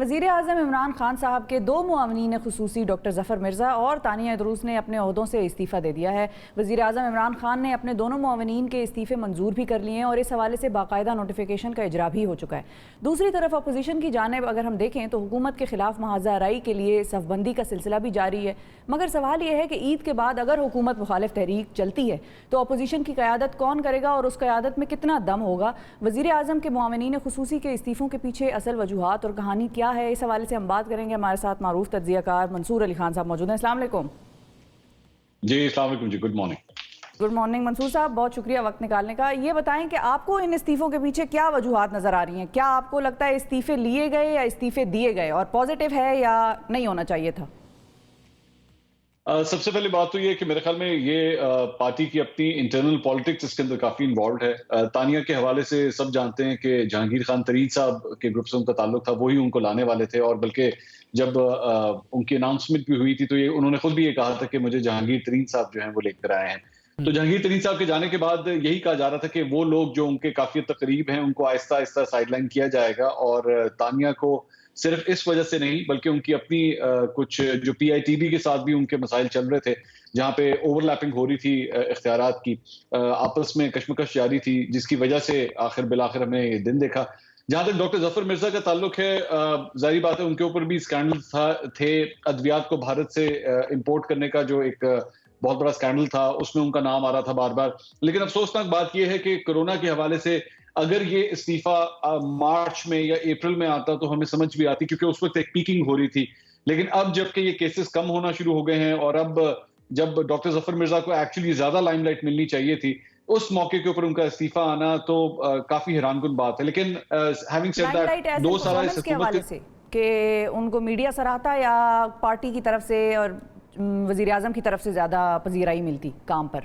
وزیر اعظم عمران خان صاحب کے دو معاونین خصوصی ڈاکٹر ظفر مرزا اور تانیہ دروس نے اپنے عہدوں سے استعفیٰ دے دیا ہے۔ وزیر اعظم عمران خان نے اپنے دونوں معاونین کے استعفے منظور بھی کر لیے ہیں اور اس حوالے سے باقاعدہ نوٹیفیکیشن کا اجرا بھی ہو چکا ہے۔ دوسری طرف اپوزیشن کی جانب اگر ہم دیکھیں تو حکومت کے خلاف محاذہ آرائی کے لیے صف بندی کا سلسلہ بھی جاری ہے، مگر سوال یہ ہے کہ عید کے بعد اگر حکومت مخالف تحریک چلتی ہے تو اپوزیشن کی قیادت کون کرے گا اور اس قیادت میں کتنا دم ہوگا؟ وزیر اعظم کے معاونین خصوصی کے استعفوں کے پیچھے اصل وجوہات اور کہانی کیا ہے، اس حوالے سے ہم بات کریں گے۔ ہمارے ساتھ معروف تجزیہ کار منصور علی خان صاحب موجود ہیں۔ السلام علیکم۔ جی السلام علیکم جی، گڈ مارننگ۔ گڈ مارننگ منصور صاحب، بہت شکریہ وقت نکالنے کا۔ یہ بتائیں کہ آپ کو ان استعفوں کے پیچھے کیا وجوہات نظر آ رہی ہیں؟ کیا آپ کو لگتا ہے استعفے لیے گئے یا استعفے دیے گئے، اور پازیٹیو ہے یا نہیں ہونا چاہیے تھا؟ سب سے پہلے بات تو یہ کہ میرے خیال میں یہ پارٹی کی اپنی انٹرنل پالیٹکس اس کے اندر کافی انوالوڈ ہے۔ تانیہ کے حوالے سے سب جانتے ہیں کہ جہانگیر خان ترین صاحب کے گروپ سے ان کا تعلق تھا، وہی ان کو لانے والے تھے، اور بلکہ جب ان کی اناؤنسمنٹ بھی ہوئی تھی تو انہوں نے خود بھی یہ کہا تھا کہ مجھے جہانگیر ترین صاحب جو ہیں وہ لے کر آئے ہیں۔ تو جہانگیر ترین صاحب کے جانے کے بعد یہی کہا جا رہا تھا کہ وہ لوگ جو ان کے کافی حد تک قریب ہیں ان کو آہستہ آہستہ سائڈ لائن کیا جائے گا، اور تانیہ کو صرف اس وجہ سے نہیں بلکہ ان کی اپنی کچھ جو پی آئی ٹی بی کے ساتھ بھی ان کے مسائل چل رہے تھے، جہاں پہ اوور لیپنگ ہو رہی تھی اختیارات کی، آپس میں کشمکش جاری تھی، جس کی وجہ سے بالآخر ہم نے یہ دن دیکھا۔ جہاں تک ڈاکٹر ظفر مرزا کا تعلق ہے، ظاہری بات ہے ان کے اوپر بھی اسکینڈل تھے، ادویات کو بھارت سے امپورٹ کرنے کا جو ایک بہت بڑا اسکینڈل تھا، اس میں ان کا نام آ رہا تھا بار بار۔ لیکن افسوسناک بات یہ ہے کہ کورونا کے حوالے سے اگر یہ استعفیٰ مارچ میں یا اپریل میں آتا تو ہمیں سمجھ بھی آتی، کیونکہ اس وقت ایک پیکنگ ہو رہی تھی۔ لیکن اب جب کہ یہ کیسز کم ہونا شروع ہو گئے ہیں اور اب جب ڈاکٹر ظفر مرزا کو ایکچولی زیادہ لائم لائٹ ملنی چاہیے تھی، اس موقع کے اوپر ان کا استعفیٰ آنا تو کافی حیران کن بات ہے۔ لیکن ہیونگ سیڈ دیٹ، 2 سال اس حوالے سے کہ ان کو میڈیا سراہتا یا پارٹی کی طرف سے اور وزیر اعظم کی طرف سے زیادہ پذیرائی ملتی کام پر؟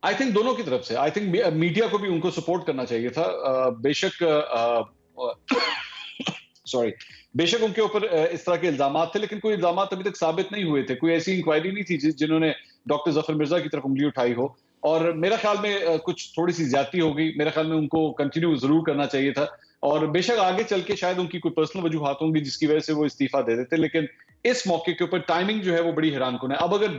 آئی تھنک دونوں کی طرف سے، آئی تھنک میڈیا کو بھی ان کو سپورٹ کرنا چاہیے تھا۔ بے شک بے شک ان کے اوپر اس طرح کے الزامات تھے، لیکن کوئی الزامات ابھی تک ثابت نہیں ہوئے تھے، کوئی ایسی انکوائری نہیں تھی جنہوں نے ڈاکٹر ظفر مرزا کی طرف انگلی اٹھائی ہو، اور میرے خیال میں کچھ تھوڑی سی زیادتی ہو گئی۔ میرے خیال میں ان کو کنٹینیو ضرور کرنا چاہیے تھا، اور بے شک آگے چل کے شاید ان کی کوئی پرسنل وجوہات ہوں گی جس کی وجہ سے وہ استعفیٰ دے دیتے، لیکن اس موقع کے اوپر ٹائمنگ جو ہے وہ بڑی حیران کن ہے۔ اب اگر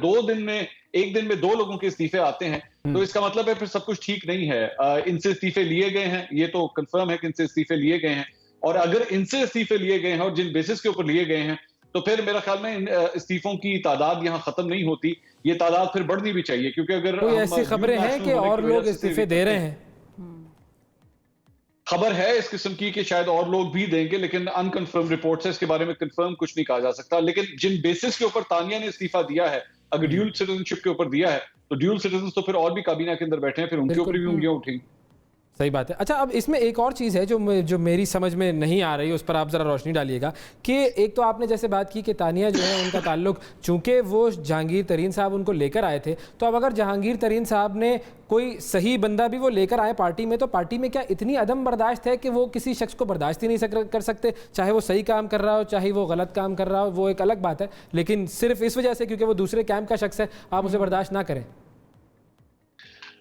ایک دن میں 2 لوگوں کے استعفے آتے ہیں تو اس کا مطلب ہے پھر سب کچھ ٹھیک نہیں ہے۔ ان سے استعفے لیے گئے ہیں، یہ تو کنفرم ہے کہ ان سے استعفے لیے گئے ہیں، اور اگر ان سے استعفے لیے گئے ہیں اور جن بیسس کے اوپر لیے گئے ہیں تو پھر میرا خیال میں ان استعفوں کی تعداد یہاں ختم نہیں ہوتی، یہ تعداد پھر بڑھنی بھی چاہیے، کیونکہ اگر کوئی ایسی خبریں ہیں کہ اور لوگ استعفے دے رہے ہیں؟ خبر ہے اس قسم کی کہ شاید اور لوگ بھی دیں گے، لیکن ان کنفرم رپورٹس ہے، اس کے بارے میں کنفرم کچھ نہیں کہا جا سکتا۔ لیکن جن بیسس کے اوپر تانیہ نے استعفیٰ دیا ہے، اگر ڈیول سٹیزن شپ کے اوپر دیا ہے تو ڈیول سٹیزنز تو پھر اور بھی کابینہ کے اندر بیٹھے ہیں، پھر ان کے اوپر بھی انگلیاں اٹھیں۔ صحیح بات ہے۔ اچھا، اب اس میں ایک اور چیز ہے جو میری سمجھ میں نہیں آ رہی، اس پر آپ ذرا روشنی ڈالیے گا کہ ایک تو آپ نے جیسے بات کی کہ تانیہ جو ہے ان کا تعلق، چونکہ وہ جہانگیر ترین صاحب ان کو لے کر آئے تھے، تو اب اگر جہانگیر ترین صاحب نے کوئی صحیح بندہ بھی وہ لے کر آئے پارٹی میں، تو پارٹی میں کیا اتنی عدم برداشت ہے کہ وہ کسی شخص کو برداشت ہی نہیں کر سکتے، چاہے وہ صحیح کام کر رہا ہو چاہے وہ غلط کام کر رہا ہو، وہ ایک الگ بات ہے، لیکن صرف اس وجہ سے کیونکہ وہ دوسرے کیمپ کا شخص ہے آپ اسے برداشت نہ کریں؟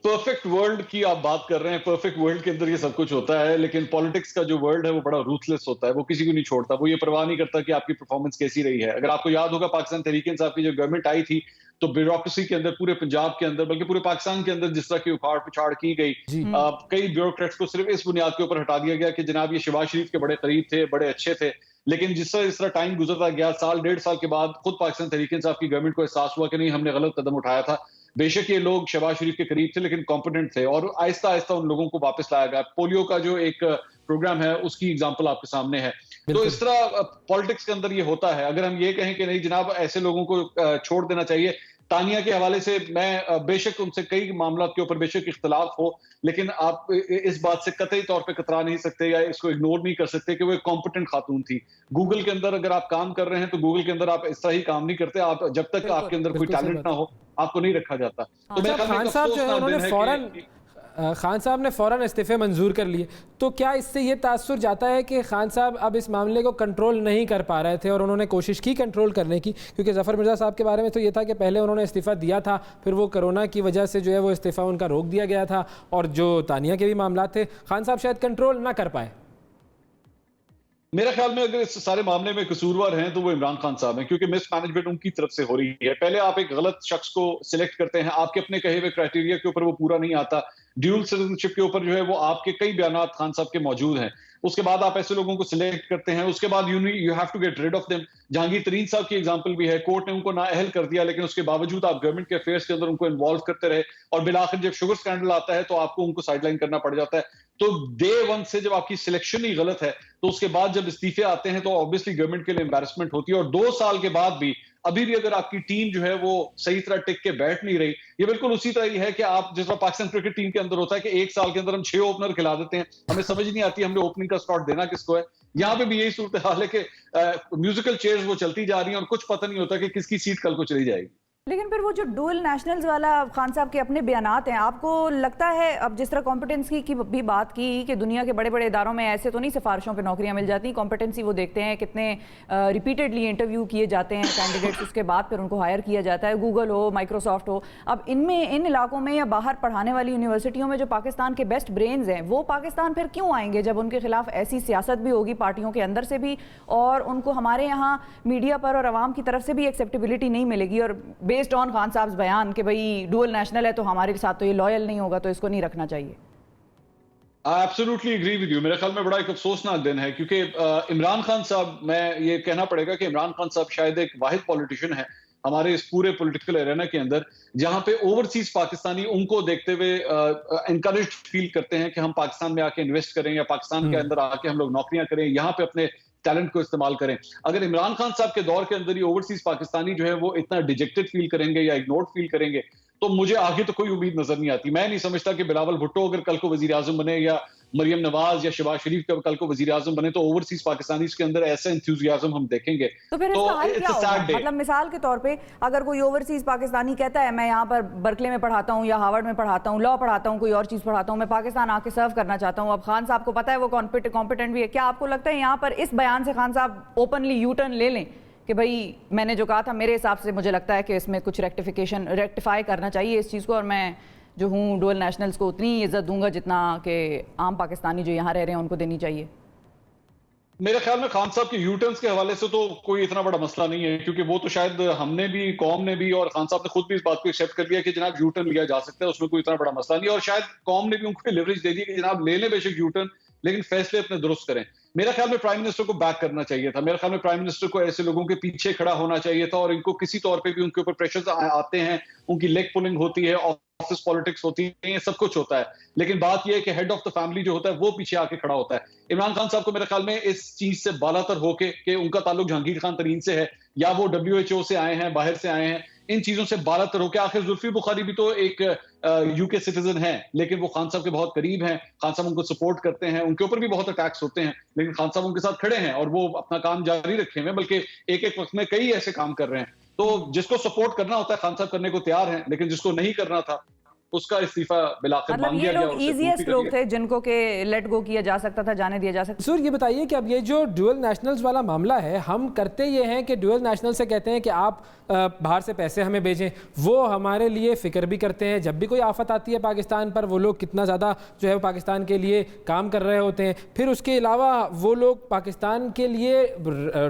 پرفیکٹ ورلڈ کی آپ بات کر رہے ہیں، پرفیکٹ ورلڈ کے اندر یہ سب کچھ ہوتا ہے، لیکن پالیٹکس کا جو ورلڈ ہے وہ بڑا روتھلیس ہوتا ہے، وہ کسی کو نہیں چھوڑتا، وہ یہ پرواہ نہیں کرتا کہ آپ کی پرفارمنس کیسی رہی ہے۔ اگر آپ کو یاد ہوگا پاکستان تحریک انصاف کی جو گورنمنٹ آئی تھی تو بیوروکریسی کے اندر پورے پنجاب کے اندر بلکہ پورے پاکستان کے اندر جس طرح کی اکھاڑ پچھاڑ کی گئی، کئی بیوروکریٹس کو صرف اس بنیاد کے اوپر ہٹا دیا گیا کہ جناب یہ شہباز شریف کے بڑے قریب تھے، بڑے اچھے تھے، لیکن جس طرح ٹائم گزرتا گیا، 1.5 سال کے بعد خود پاکستان تحریک انصاف کی گورنمنٹ کو احساس ہوا کہ نہیں، ہم نے غلط قدم اٹھایا تھا۔ بے شک یہ لوگ شہباز شریف کے قریب تھے لیکن کمپیٹنٹ تھے، اور آہستہ آہستہ ان لوگوں کو واپس لایا گیا۔ پولیو کا جو ایک پروگرام ہے اس کی اگزامپل آپ کے سامنے ہے۔ تو اس طرح پالیٹکس کے اندر یہ ہوتا ہے۔ اگر ہم یہ کہیں کہ نہیں جناب ایسے لوگوں کو چھوڑ دینا چاہیے، تانیہ کے حوالے سے میں بے شک ان سے کئی معاملات کے اوپر بے شک اختلاف ہو، لیکن آپ اس بات سے قطعی طور پہ کترا نہیں سکتے یا اس کو اگنور نہیں کر سکتے کہ وہ ایک کمپیٹنٹ خاتون تھی۔ گوگل کے اندر اگر آپ کام کر رہے ہیں تو گوگل کے اندر آپ اس طرح ہی کام نہیں کرتے، آپ جب تک آپ کے اندر کوئی ٹیلنٹ نہ ہو آپ کو نہیں رکھا جاتا۔ تو خان صاحب جو ہے انہوں نے فوراً خان صاحب نے فوراً استعفے منظور کر لیے، تو کیا اس سے یہ تاثر جاتا ہے کہ خان صاحب اب اس معاملے کو کنٹرول نہیں کر پا رہے تھے اور انہوں نے کوشش کی کنٹرول کرنے کی؟ کیونکہ ظفر مرزا صاحب کے بارے میں تو یہ تھا کہ پہلے انہوں نے استعفیٰ دیا تھا، پھر وہ کرونا کی وجہ سے جو ہے وہ استعفیٰ ان کا روک دیا گیا تھا، اور جو تانیہ کے بھی معاملات تھے خان صاحب شاید کنٹرول نہ کر پائے۔ میرا خیال میں اگر اس سارے معاملے میں قصوروار ہیں تو وہ عمران خان صاحب ہیں، کیونکہ مس مینجمنٹ ان کی طرف سے ہو رہی ہے. پہلے آپ ایک غلط شخص کو سلیکٹ کرتے ہیں، آپ کے اپنے کہے ہوئے کرائٹیریا کے اوپر وہ پورا نہیں آتا، ڈیول سٹیزن شپ کے اوپر جو ہے وہ آپ کے کئی بیانات خان صاحب کے موجود ہیں. اس کے بعد آپ ایسے لوگوں کو سلیکٹ کرتے ہیں، اس کے بعد you have to get rid of them. Jahangir Tareen صاحب کی ایگزامپل بھی ہے، کورٹ نے ان کو نااہل کر دیا، لیکن اس کے باوجود آپ گورنمنٹ کے افیئرس کے اندر ان کو انوالو کرتے رہے، اور بالآخر جب شوگر اسکینڈل آتا ہے تو آپ کو ان کو سائڈ لائن کرنا پڑ جاتا ہے. تو ڈے ون سے جب آپ کی سلیکشن ہی غلط ہے تو اس کے بعد جب استعفے آتے ہیں تو آبویسلی گورنمنٹ کے لیے امبیرسمنٹ ہوتی ہے. اور 2 سال کے بعد بھی ابھی بھی اگر آپ کی ٹیم جو ہے وہ صحیح طرح ٹک کے بیٹھ نہیں رہی، یہ بالکل اسی طرح ہی ہے کہ آپ جس طرح پاکستان کرکٹ ٹیم کے اندر ہوتا ہے کہ 1 سال کے اندر ہم 6 اوپنر کھلا دیتے ہیں، ہمیں سمجھ نہیں آتی ہم نے اوپننگ کا سلاٹ دینا کس کو ہے. یہاں پہ بھی یہی صورتحال ہے کہ میوزیکل چیئرز وہ چلتی جا رہی ہیں اور کچھ پتہ نہیں ہوتا کہ کس کی سیٹ کل کو چلی جائے گی. لیکن پھر وہ جو ڈوئل نیشنلز والا خان صاحب کے اپنے بیانات ہیں، آپ کو لگتا ہے اب جس طرح کمپٹنسی کی بھی بات کی کہ دنیا کے بڑے بڑے اداروں میں ایسے تو نہیں سفارشوں پہ نوکریاں مل جاتی، کمپٹنسی وہ دیکھتے ہیں کتنے ریپیٹڈلی انٹرویو کیے جاتے ہیں کینڈیڈیٹس، اس کے بعد پھر ان کو ہائر کیا جاتا ہے، گوگل ہو، مائکروسافٹ ہو. اب ان علاقوں میں یا باہر پڑھانے والی یونیورسٹیوں میں جو پاکستان کے بیسٹ برینز ہیں وہ پاکستان پھر کیوں آئیں گے جب ان کے خلاف ایسی سیاست بھی ہوگی پارٹیوں کے اندر سے بھی، اور ان کو ہمارے یہاں میڈیا پر اور عوام کی طرف سے بھی ایکسیپٹیبلٹی نہیں ملے گی. اور بیسڈ آن خان صاحب بیان کہ بھئی ڈوئل نیشنل ہے تو ہمارے ساتھ تو یہ لائل نہیں ہوگا تو اس کو نہیں رکھنا چاہیے. Absolutely agree with you. میرے خیال میں بڑا ایک افسوسناک دن ہے، کیونکہ عمران خان صاحب، میں یہ کہنا پڑے گا کہ عمران خان صاحب شاید ایک واحد پولیٹیشین ہے ہمارے اس پورے پولیٹیکل ایرینا کے اندر جہاں پہ اوورسیز پاکستانی ان کو دیکھتے ہوئے انکریجڈ فیل کرتے ہیں کہ ہم پاکستان میں آ کے انویسٹ کریں یا پاکستان کے اندر آ کے ہم لوگ نوکریاں کریں، یہاں پہ اپنے ٹیلنٹ کو استعمال کریں. اگر عمران خان صاحب کے دور کے اندر ہی اوورسیز پاکستانی جو ہے وہ اتنا ڈیجیکٹڈ فیل کریں گے یا اگنورڈ فیل کریں گے تو مجھے آگے تو کوئی امید نظر نہیں آتی. میں نہیں سمجھتا کہ بلاول بھٹو اگر کل کو وزیر اعظم بنے یا مریم نواز یا شہباز شریف کا کل کو وزیر اعظم بنے تو اوورسیز پاکستانیز کے اندر ایسا انتھوزیازم ہم دیکھیں گے. تو پھر اس کا حل کیا ہوگا؟ مطلب مثال کے طور پہ اگر کوئی اوورسیز پاکستانی کہتا ہے میں یہاں پر برکلے میں پڑھاتا ہوں یا ہارورڈ میں پڑھاتا ہوں، لاء پڑھاتا ہوں، کوئی اور چیز پڑھاتا ہوں، میں پاکستان آ کے سرو کرنا چاہتا ہوں، اب خان صاحب کو پتا ہے وہ کمپیٹنٹ بھی ہے، کیا آپ کو لگتا ہے یہاں پر اس بیان سے خان صاحب اوپنلی یو ٹرن لے لیں کہ بھائی میں نے جو کہا تھا میرے حساب سے مجھے لگتا ہے کہ اس میں کچھ ریکٹیفائی کرنا چاہیے اس چیز کو، اور میں جو ہوں ڈوئل نیشنلز کو اتنی عزت دوں گا جتنا کہ عام پاکستانی جو یہاں رہ رہے ہیں ان کو دینی چاہیے؟ میرے خیال میں خان صاحب کے یو ٹرنز کے حوالے سے تو کوئی اتنا بڑا مسئلہ نہیں ہے، کیونکہ وہ تو شاید ہم نے بھی، قوم نے بھی، اور خان صاحب نے خود بھی اس بات کو ایکسیپٹ کر لیا کہ جناب یو ٹرن لیا جا سکتا ہے، اس میں کوئی اتنا بڑا مسئلہ نہیں، اور شاید قوم نے بھی ان کو لیوریج دے دی کہ جناب لے لیں بے شک یو ٹرن لیکن فیصلے اپنے درست کریں. میرا خیال میں پرائم منسٹر کو بیک کرنا چاہیے تھا، میرا خیال میں پرائم منسٹر کو ایسے لوگوں کے پیچھے کھڑا ہونا چاہیے تھا، اور ان کو کسی طور پہ بھی ان کے اوپر پریشرز آتے ہیں، ان کی لیگ پولنگ ہوتی ہے، آفس پالیٹکس ہوتی ہے، یہ سب کچھ ہوتا ہے، لیکن بات یہ ہے کہ ہیڈ آف دا فیملی جو ہوتا ہے وہ پیچھے آ کے کھڑا ہوتا ہے. عمران خان صاحب کو میرے خیال میں اس چیز سے بالاتر ہو کے کہ ان کا تعلق جہانگیر خان ترین سے ہے یا وہ WHO سے آئے ہیں، باہر سے آئے ہیں، ان چیزوں سے بالاتر ہو کے، آخر زلفی بخاری بھی تو ایک یو کے سٹیزن ہیں لیکن وہ خان صاحب کے بہت قریب ہیں، خان صاحب ان کو سپورٹ کرتے ہیں، ان کے اوپر بھی بہت اٹیکس ہوتے ہیں لیکن خان صاحب ان کے ساتھ کھڑے ہیں اور وہ اپنا کام جاری رکھے ہوئے، بلکہ ایک ایک وقت میں کئی ایسے کام کر رہے ہیں. تو جس کو سپورٹ کرنا ہوتا ہے خان صاحب کرنے کو تیار ہیں، لیکن جس کو نہیں کرنا تھا اس کا استعفیٰ بلاخر مانگ لیا گیا. مطلب یہ لوگ ایزیسٹ لوگ تھے جن کو کہ لیٹ گو کیا جا سکتا تھا، جانے دیا جا سکتا. سر یہ بتائیے کہ اب یہ جو ڈوئل نیشنلز والا معاملہ ہے، ہم کرتے یہ ہیں کہ ڈوئل نیشنل سے کہتے ہیں کہ آپ باہر سے پیسے ہمیں بھیجیں، وہ ہمارے لیے فکر بھی کرتے ہیں، جب بھی کوئی آفت آتی ہے پاکستان پر وہ لوگ کتنا زیادہ جو ہے پاکستان کے لیے کام کر رہے ہوتے ہیں، پھر اس کے علاوہ وہ لوگ پاکستان کے لیے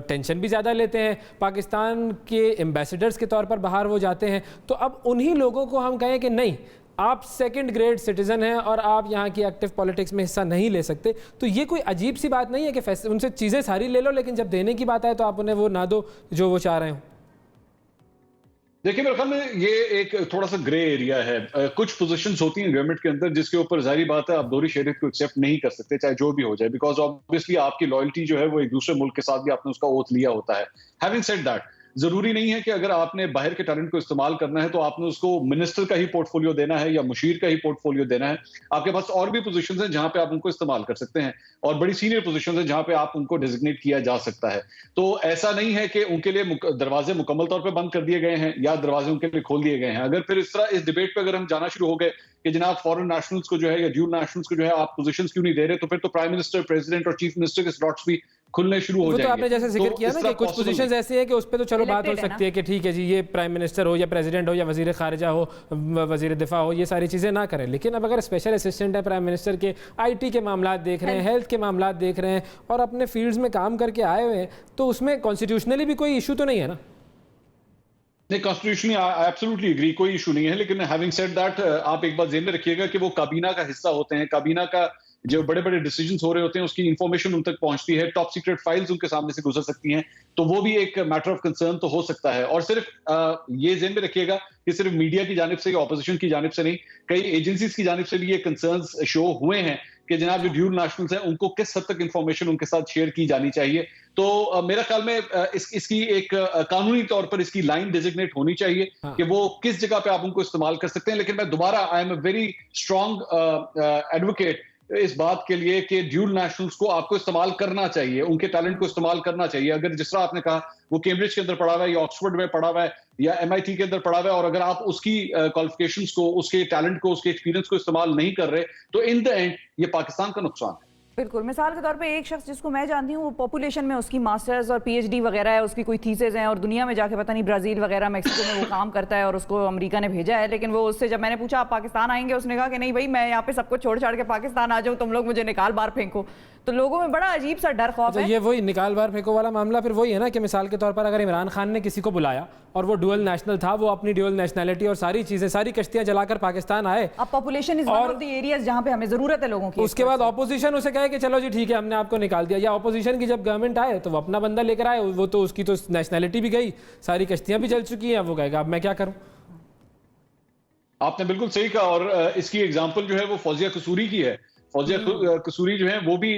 ٹینشن بھی زیادہ لیتے ہیں، پاکستان کے ایمبیسیڈرز کے طور پر باہر وہ جاتے ہیں. تو اب انہی لوگوں کو ہم کہیں کہ نہیں آپ سیکنڈ گریڈ سٹیزن ہیں اور آپ یہاں کی ایکٹیو پولیٹکس میں حصہ نہیں لے سکتے، تو یہ کوئی عجیب سی بات نہیں ہے کہ ان سے چیزیں ساری لے لو لیکن جب دینے کی بات آئے تو آپ انہیں وہ نہ دو جو وہ چاہ رہے ہوں؟ دیکھیں میرے خیال میں یہ ایک تھوڑا سا گرے ایریا ہے. کچھ پوزیشنز ہوتی ہیں گورنمنٹ کے اندر جس کے اوپر ظاہری بات ہے آپ دوہری شہریت کو ایکسیپٹ نہیں کر سکتے چاہے جو بھی ہو جائے، بیکاز آبویسلی آپ کی لائلٹی جو ہے وہ ایک دوسرے ملک کے ساتھ بھی آپ نے اس کا اوتھ لیا ہوتا ہے. ہیونگ سیڈ دیٹ، ضروری نہیں ہے کہ اگر آپ نے باہر کے ٹیلنٹ کو استعمال کرنا ہے تو آپ نے اس کو منسٹر کا ہی پورٹ فولیو دینا ہے یا مشیر کا ہی پورٹ فولیو دینا ہے. آپ کے پاس اور بھی پوزیشنز ہیں جہاں پہ آپ ان کو استعمال کر سکتے ہیں، اور بڑی سینئر پوزیشنز ہیں جہاں پہ آپ ان کو ڈیزگنیٹ کیا جا سکتا ہے. تو ایسا نہیں ہے کہ ان کے لیے دروازے مکمل طور پہ بند کر دیے گئے ہیں یا دروازے ان کے لیے کھول دیے گئے ہیں. اگر پھر اس طرح اس ڈیبیٹ پہ اگر ہم جانا شروع ہو گئے کہ جناب فورن نیشنلز کو جو ہے یا ڈیول نیشنلز کو جو ہے آپ پوزیشنز کیوں نہیں دے رہے، تو پھر تو پرائم منسٹر، پریزیڈنٹ اور چیف منسٹر کے سلاٹس بھی کھلنے شروع ہو وہ جائیں تو آپ نے جیسے ذکر کیا نا کہ کچھ پوزیشنز ایسی ہیں کہ اس پہ تو چلو بات ہو سکتی ہے کہ ٹھیک ہے جی یہ پرائم منسٹر ہو یا پریزیڈنٹ ہو یا وزیر خارجہ ہو وزیر دفاع ہو یہ ساری چیزیں نہ کریں، لیکن اب اگر اسپیشل اسسٹنٹ ہے پرائم منسٹر کے، آئی ٹی کے معاملات دیکھ رہے ہیں، ہیلتھ کے معاملات دیکھ رہے ہیں اور اپنے فیلڈز میں کام کر کے آئے ہوئے ہیں، تو اس میں کانسٹیٹیوشنلی بھی کوئی ایشو تو نہیں ہے نا؟ نہیں، کانسٹیٹیوشنلی ایبسولوٹلی ایگری، کوئی ایشو نہیں ہے، لیکن ہیونگ سیڈ دیٹ آپ ایک بات ذہن میں رکھیے گا کہ وہ کابینہ کا حصہ ہوتے ہیں، کابینہ کا جو بڑے بڑے ڈیسیجنز ہو رہے ہوتے ہیں اس کی انفارمیشن ان تک پہنچتی ہے، ٹاپ سیکرٹ فائلز ان کے سامنے سے گزر سکتی ہیں، تو وہ بھی ایک میٹر آف کنسرن تو ہو سکتا ہے۔ اور صرف یہ ذہن میں رکھیے گا کہ صرف میڈیا کی جانب سے یا اپوزیشن کی جانب سے نہیں، کئی ایجنسیز کی جانب سے بھی یہ کنسرنز شو ہوئے ہیں کہ جناب جو ڈیول نیشنلز ہیں ان کو کس حد تک انفارمیشن ان کے ساتھ شیئر کی جانی چاہیے۔ تو میرا خیال میں اس کی ایک قانونی طور پر اس کی لائن ڈیزگنیٹ ہونی چاہیے کہ وہ کس جگہ پہ آپ ان کو استعمال کر سکتے ہیں، لیکن میں دوبارہ I am a very strong advocate اس بات کے لیے کہ ڈیول نیشنلز کو آپ کو استعمال کرنا چاہیے، ان کے ٹیلنٹ کو استعمال کرنا چاہیے۔ اگر جس طرح آپ نے کہا وہ کیمبرج کے اندر پڑھا ہوا ہے یا آکسفورڈ میں پڑھا ہوا ہے یا MIT کے اندر پڑھا ہوا ہے، اور اگر آپ اس کی کوالیفیکیشنز کو، اس کے ٹیلنٹ کو، اس کے ایکسپیرینس کو استعمال نہیں کر رہے تو ان دا اینڈ یہ پاکستان کا نقصان ہے۔ بالکل، مثال کے طور پہ ایک شخص جس کو میں جانتی ہوں وہ پاپولیشن میں اس کی ماسٹرز اور PhD وغیرہ ہے، اس کی کوئی تھیسز ہیں اور دنیا میں جا کے پتہ نہیں برازیل وغیرہ میکسیکو میں وہ کام کرتا ہے اور اس کو امریکہ نے بھیجا ہے، لیکن وہ اس سے جب میں نے پوچھا آپ پاکستان آئیں گے، اس نے کہا کہ نہیں بھائی میں یہاں پہ سب کو چھوڑ چھاڑ کے پاکستان آ جاؤں، تم لوگ مجھے نکال باہر پھینکو۔ تو لوگوں میں بڑا عجیب سا ڈر خوف ہے۔ یہ وہی نکال بار پھینکو والا معاملہ پھر وہی ہے نا کہ مثال کے طور پر اگر عمران خان نے کسی کو بلایا اور وہ ڈوئل نیشنل تھا، وہ اپنی ڈوئل نیشنلٹی اور ساری چیزیں، ساری کشتیاں جلا کر پاکستان آئے، اب population is one of the areas جہاں پہ ہمیں ضرورت ہے لوگوں کی، اس کے بعد اپوزیشن اسے کہے کہ چلو جی ٹھیک ہے ہم نے آپ کو نکال دیا، یا اپوزیشن کی جب گورنمنٹ آئے تو وہ اپنا بندہ لے کر آئے، وہ تو اس کی تو نیشنلٹی بھی گئی، ساری کشتیاں بھی جل چکی ہیں، وہ کہے گا اب میں کیا کروں۔ آپ نے بالکل صحیح کہا، اور اس کی ایگزامپل جو ہے وہ فوزیہ قصوری کی ہے۔ فوزیہ قصوری جو ہیں وہ بھی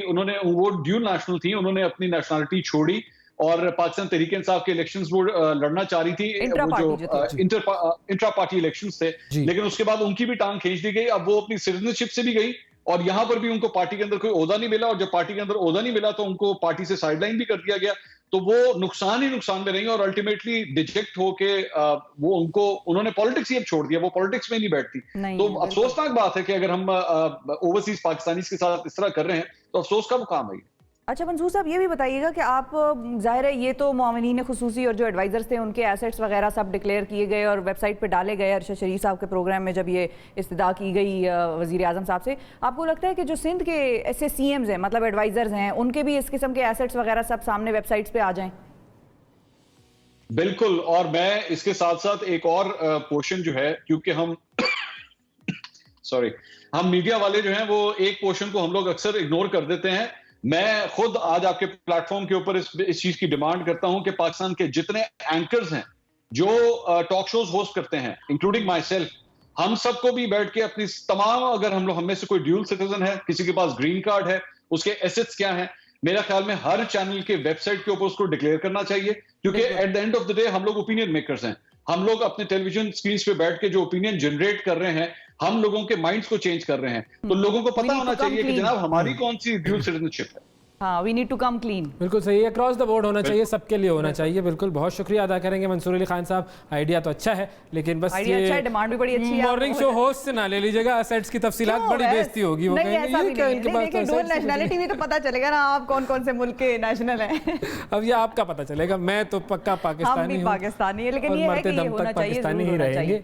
وہ ڈیول نیشنل تھیں، انہوں نے اپنی نیشنلٹی چھوڑی اور پاکستان تحریک انصاف کے الیکشنز وہ لڑنا چاہ رہی تھی، وہ جو انٹرا پارٹی الیکشنز تھے، لیکن اس کے بعد ان کی بھی ٹانگ کھینچ دی گئی۔ اب وہ اپنی سٹیزنشپ سے بھی گئی اور یہاں پر بھی ان کو پارٹی کے اندر کوئی عہدہ نہیں ملا، اور جب پارٹی کے اندر عہدہ نہیں ملا تو ان کو پارٹی سے سائیڈ لائن بھی کر دیا گیا، تو وہ نقصان ہی نقصان میں رہی اور الٹیمیٹلی ڈیجیکٹ ہو کے وہ انہوں نے پالیٹکس ہی اب چھوڑ دیا، وہ پالیٹکس میں نہیں بیٹھتی۔ تو افسوسناک بات ہے کہ اگر ہم اوورسیز پاکستانیز کے ساتھ اس طرح کر رہے ہیں تو افسوس کا مقام ہے۔ اچھا منصور صاحب یہ بھی بتائیے گا کہ آپ ظاہر ہے یہ تو معاونین خصوصی اور جو ایڈوائزرز تھے ان کے ایسیٹس وغیرہ سب ڈکلیئر کیے گئے اور ویب سائٹ پہ ڈالے گئے ارشد شریف صاحب کے پروگرام میں جب یہ استدعا کی گئی وزیر اعظم صاحب سے، آپ کو لگتا ہے کہ جو سندھ کے ایسے CMs ہیں مطلب ایڈوائزرز ہیں ان کے بھی اس قسم کے ایسیٹس وغیرہ سب سامنے ویب سائٹس پہ آ جائیں؟ بالکل، اور میں اس کے ساتھ ساتھ ایک اور پورشن جو ہے، کیونکہ ہم میڈیا والے جو ہیں وہ ایک پورشن کو ہم لوگ اکثر اگنور کر دیتے ہیں۔ میں خود آج آپ کے پلیٹ فارم کے اوپر اس چیز کی ڈیمانڈ کرتا ہوں کہ پاکستان کے جتنے اینکرز ہیں جو ٹاک شوز ہوسٹ کرتے ہیں انکلوڈنگ مائی سیلف، ہم سب کو بھی بیٹھ کے اپنی تمام، اگر ہم میں سے کوئی ڈیول سٹیزن ہے، کسی کے پاس گرین کارڈ ہے، اس کے ایسٹس کیا ہیں، میرا خیال میں ہر چینل کے ویب سائٹ کے اوپر اس کو ڈکلیئر کرنا چاہیے، کیونکہ at the end of the day ہم لوگ اوپینین میکرز ہیں۔ ہم لوگ اپنے ٹیلی ویژن اسکرینز پہ بیٹھ کے جو اوپینین جنریٹ کر رہے ہیں، ہم لوگوں کے مائنڈز کو چینج کر رہے ہیں، تو لوگوں کو پتہ ہونا چاہیے کہ جناب ہماری کون سی ڈیول سٹیزنشپ ہے۔ ہاں، we need to come clean. بالکل صحیح، اکراس دا بورڈ ہونا چاہیے، سب کے لیے ہونا چاہیے۔ بالکل، بہت شکریہ ادا کریں گے منصور علی خان صاحب، آئیڈیا تو اچھا ہے لیکن بس یہ ڈیمانڈ بھی بڑی اچھی ہے، مارننگ شو ہوسٹ سے نہ لے لیجیے گا، ایسیٹس کی تفصیلات بڑی بیزتی ہوگی، وہ کہیں گے یہ کیا ان کے پاس تو ڈوئل نیشنلٹی بھی تو پتہ چلے گا نا آپ کون کون سے ملک کے نیشنل ہیں۔ اب یہ آپ کا پتہ چلے گا، میں تو پکا پاکستانی ہوں، پاکستانی ہے، لیکن یہ ہے کہ یہ ہونا چاہیے، پاکستانی ہی رہیں گے۔